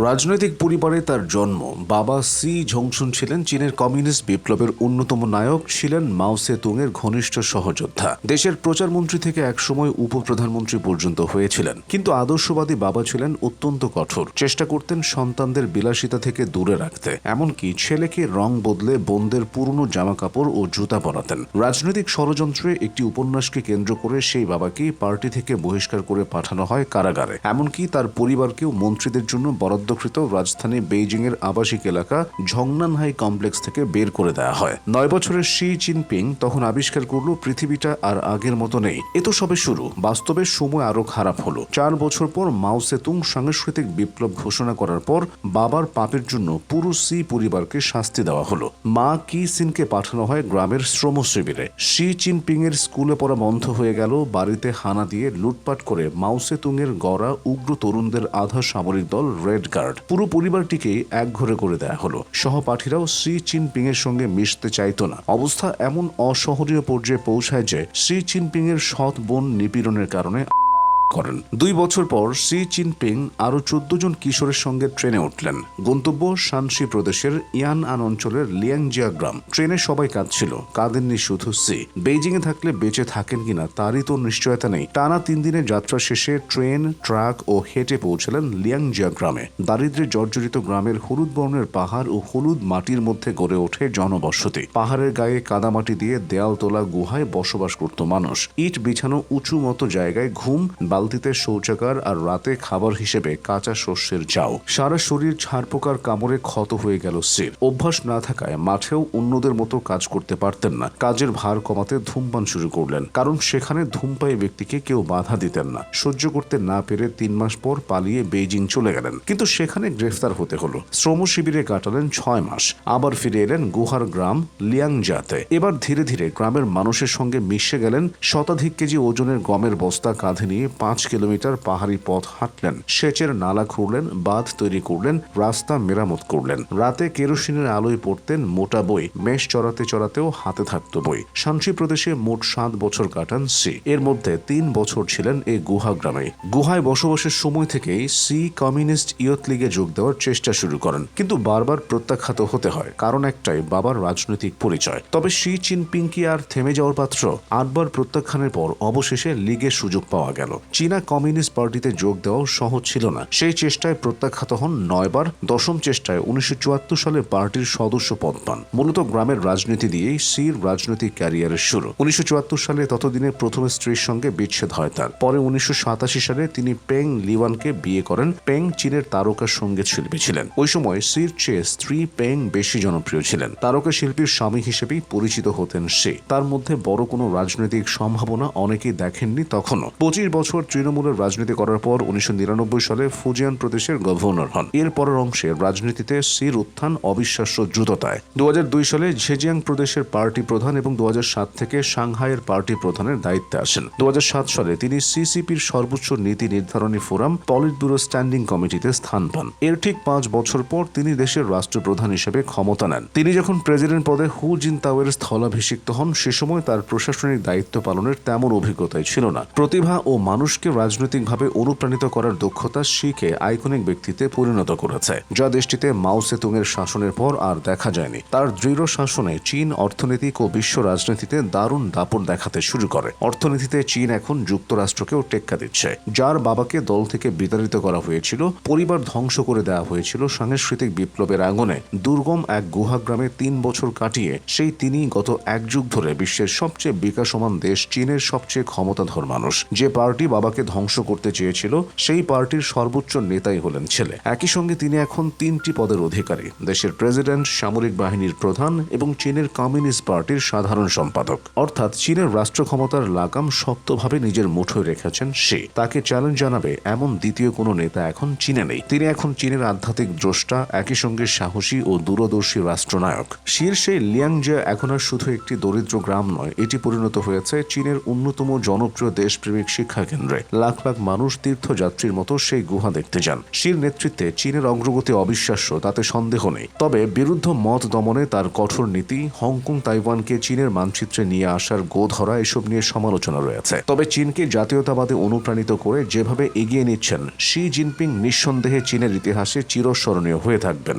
রাজনৈতিক পরিবারে তার জন্ম। বাবা সি ঝংসুন ছিলেন চীনের কমিউনিস্ট বিপ্লবের অন্যতম নায়ক, ছিলেন মাও সে তুংয়ের ঘনিষ্ঠ সহযোদ্ধা। দেশের প্রচারমন্ত্রী থেকে একসময় উপপ্রধানমন্ত্রী পর্যন্ত হয়েছিলেন। কিন্তু আদর্শবাদী বাবা ছিলেন অত্যন্ত কঠোর। চেষ্টা করতেন সন্তানদের বিলাসিতা থেকে দূরে রাখতে। এমনকি ছেলেকে রং বদলে বোনদের পুরনো জামাকাপড় ও জুতা পরাতেন। রাজনৈতিক ষড়যন্ত্রে একটি উপন্যাসকে কেন্দ্র করে সেই বাবাকে পার্টি থেকে বহিষ্কার করে পাঠানো হয় কারাগারে। এমনকি তার পরিবারকেও মন্ত্রীদের জন্য বরাদ্দকৃত রাজধানী বেইজিং এর আবাসিক এলাকা ঝংনানহাই কমপ্লেক্স থেকে বের করে দেওয়া হয়। 9 বছরের শি জিনপিং তখন আবিষ্কার করলো পৃথিবীটা আর আগের মতো নেই। এ তো সবে শুরু। বাস্তবে সময় আরো খারাপ হলো। 4 বছর পর মাও সেতুং সাংস্কৃতিক বিপ্লব ঘোষণা করার পর বাবার পাপের জন্য পুরো সি পরিবারকে শাস্তি দেওয়া হলো। মা কি সিনকে পাঠানো হয় গ্রামের শ্রম শিবিরে। শি জিনপিং এর স্কুলে পড়া বন্ধ হয়ে গেল। বাড়িতে হানা দিয়ে লুটপাট করে মাও সেতুং এর গড়া উগ্র তরুণদের আধা সামরিক দল রেড গার্ড পুরো পরিবারটিকে একঘরে করে দেয়া হলো। সহপাঠীরাও শি জিনপিং এর সঙ্গে মিশতে চাইতো না। অবস্থা এমন অসহনীয় পর্যায়ে পৌঁছায় যে শি জিনপিং এর সৎ বোন নিপীড়নের কারণে করেন। 2 বছর পর শি জিনপিং আরো 14 জন কিশোরের সঙ্গে ট্রেনে উঠলেন। গন্তব্য শানসি প্রদেশের ইয়ানআন অঞ্চলের লিয়াংজিয়া গ্রাম। ট্রেনে সবাই কাঁদছিল, কাঁদেননি শুধু সি। বেইজিং এ থাকলে বেঁচে থাকেন কিনা তারই তো নিশ্চয়তা নেই। টানা 3 দিনের যাত্রা শেষে ট্রেন, ট্রাক ও হেঁটে পৌঁছলেন লিয়াংজিয়া গ্রামে। দারিদ্র্যে জর্জরিত গ্রামের হলুদ বর্ণের পাহাড় ও হলুদ মাটির মধ্যে গড়ে ওঠে জনবসতি। পাহাড়ের গায়ে কাদামাটি দিয়ে দেয়াল তোলা গুহায় বসবাস করত মানুষ। ইট বিছানো উঁচু মতো জায়গায় ঘুম, বালতিতে শৌচাগার আর রাতে খাবার হিসেবে কাঁচা শস্যের চাও। সারা শরীর ছারপোকার কামড়ে ক্ষত হয়ে গেল সির। অভ্যাস না থাকায় মাঠেও অন্যদের মতো কাজ করতে পারতেন না। কাজের ভার কমাতে ধূমপান শুরু করলেন, কারণ সেখানে ধূমপায়ী ব্যক্তিকে কেউ বাধা দিতেন না। সহ্য করতে না পেরে 3 মাস পর পালিয়ে বেইজিং চলে গেলেন, কিন্তু সেখানে গ্রেফতার হতে হলো। শ্রম শিবিরে কাটালেন 6 মাস। আবার ফিরে এলেন গুহার গ্রাম লিয়াংজাতে। এবার ধীরে ধীরে গ্রামের মানুষের সঙ্গে মিশে গেলেন। শতাধিক কেজি ওজনের গমের বস্তা কাঁধে নিয়ে 5 কিলোমিটার পাহাড়ি পথ হাঁটলেন। সেচের নালা খুঁড়লেন, বাঁধ তৈরি করলেন, রাস্তা মেরামত করলেন। রাতে কেরোসিনের আলোয় পড়তেন মোটা বই। মেষ চড়াতে চড়াতেও হাতে থাকত বই। শানসি প্রদেশে মোট 7 বছর কাটান সি। এর মধ্যে 3 বছর ছিলেন এই গুহা গ্রামে। গুহায় বসবাসের সময় থেকেই সি কমিউনিস্ট ইয়ুথ লীগে যোগ দেওয়ার চেষ্টা শুরু করেন, কিন্তু বারবার প্রত্যাখ্যাত হতে হয়। কারণ একটাই, বাবার রাজনৈতিক পরিচয়। তবে শি জিনপিং কি আর থেমে যাওয়ার পাত্র? 8 বার প্রত্যাখ্যানের পর অবশেষে লীগের সুযোগ পাওয়া গেল। চীনা কমিউনিস্ট পার্টিতে যোগ দেওয়াও সহজ ছিল না। সেই চেষ্টায় প্রত্যাখ্যাত হন 9 বার। 10ম চেষ্টায় 1974 সালে পার্টির সদস্য পদ পান। মূলত গ্রামের রাজনীতি দিয়েই সির রাজনৈতিক ক্যারিয়ারের শুরু। 1974 সালে ততদিনে প্রথম স্ত্রীর সঙ্গে বিচ্ছেদ হয় তার। পরে 1987 সালে তিনি পেং লিওয়ানকে বিয়ে করেন। পেং চীনের তারকা সঙ্গীত শিল্পী ছিলেন। ওই সময় সির চেয়ে স্ত্রী পেং বেশি জনপ্রিয় ছিলেন। তারকা শিল্পীর স্বামী হিসেবেই পরিচিত হতেন সে। তার মধ্যে বড় কোনো রাজনৈতিক সম্ভাবনা অনেকেই দেখেননি তখনও। 25 বছর তৃণমূলের রাজনীতি করার পর 1999 সালে ফুজিয়ান প্রদেশের গভর্নর হন। এর পরের অংশে রাজনীতিতে সির উত্থান অবিশ্বাস্য দ্রুততায়। 2002 সালে ঝেজিয়াং প্রদেশের পার্টি প্রধান এবং 2007 থেকে সাংহাইয়ের পার্টি প্রধানের দায়িত্বে আসেন। 2007 সালে তিনি সিসিপির সর্বোচ্চ নীতি নির্ধারণী ফোরাম পলিট ব্যুরো স্ট্যান্ডিং কমিটিতে স্থান পান। এর ঠিক 5 বছর পর তিনি দেশের রাষ্ট্রপ্রধান হিসেবে ক্ষমতা নেন। তিনি যখন প্রেসিডেন্ট পদে হু জিনতাওয়ের স্থলাভিষিক্ত হন, সে সময় তার প্রশাসনিক দায়িত্ব পালনের তেমন অভিজ্ঞতাই ছিল না। প্রতিভা ও মানুষকে রাজনৈতিকভাবে অনুপ্রাণিত করার দক্ষতা শিখে আইকনিক ব্যক্তিতে পরিণত করেছে, যা দেশটিতে মাও সেতুং এর শাসনের পর আর দেখা যায়নি। তার দৃঢ় শাসনে চীন অর্থনৈতিক ও বিশ্ব রাজনীতিতে দারুণ দাপট দেখাতে শুরু করে। অর্থনীতিতে চীন এখন যুক্তরাষ্ট্রকেও টেক্কা দিচ্ছে। যার বাবাকে দল থেকে বিতাড়িত করা হয়েছিল, পরিবার ধ্বংস করে দেওয়া হয়েছিল সাংস্কৃতিক বিপ্লবের আগুনে, দুর্গম এক গুহাগ্রামে 3 বছর কাটিয়ে সেই তিনি গত 1 যুগ ধরে বিশ্বের সবচেয়ে বিকাশমান দেশ চীনের সবচেয়ে ক্ষমতাধর মানুষ। যে পার্টি বাবাকে ধ্বংস করতে চেয়েছিল, সেই পার্টির সর্বোচ্চ নেতাই হলেন ছেলে। একই সঙ্গে তিনি এখন 3টি পদের অধিকারী: দেশের প্রেসিডেন্ট, সামরিক বাহিনীর প্রধান এবং চীনের কমিউনিস্ট পার্টির সাধারণ সম্পাদক। অর্থাৎ চীনের রাষ্ট্র ক্ষমতার লাগাম শক্তভাবে নিজের মুঠোয় রেখেছেন সে। তাকে চ্যালেঞ্জ জানাবে এমন দ্বিতীয় কোনো নেতা এখন চীনে নেই। তিনি এখন চীনের আধ্যাত্মিক দ্রষ্টা, একই সঙ্গে সাহসী ও দূরদর্শী রাষ্ট্রনায়ক। শির সেই লিয়াংজিয়া এখন আর শুধু একটি দরিদ্র গ্রাম নয়, এটি পরিণত হয়েছে চীনের অন্যতম জনপ্রিয় দেশপ্রেমিক শিক্ষা কেন্দ্র। কেন্দ্রে লাখ লাখ মানুষ তীর্থযাত্রীর মতো সেই গুহা দেখতে যান। শির নেতৃত্বে চীনের অগ্রগতি অবিশ্বাস্য, তাতে সন্দেহ নেই। তবে বিরুদ্ধ মত দমনে তার কঠোর নীতি, হংকং তাইওয়ানকে চীনের মানচিত্রে নিয়ে আসার গোধরা, এসব নিয়ে সমালোচনা রয়েছে। তবে চীনকে জাতীয়তাবাদে অনুপ্রাণিত করে যেভাবে এগিয়ে নিচ্ছেন শি জিনপিং নিঃসন্দেহে চীনের ইতিহাসে চিরস্মরণীয় হয়ে থাকবেন।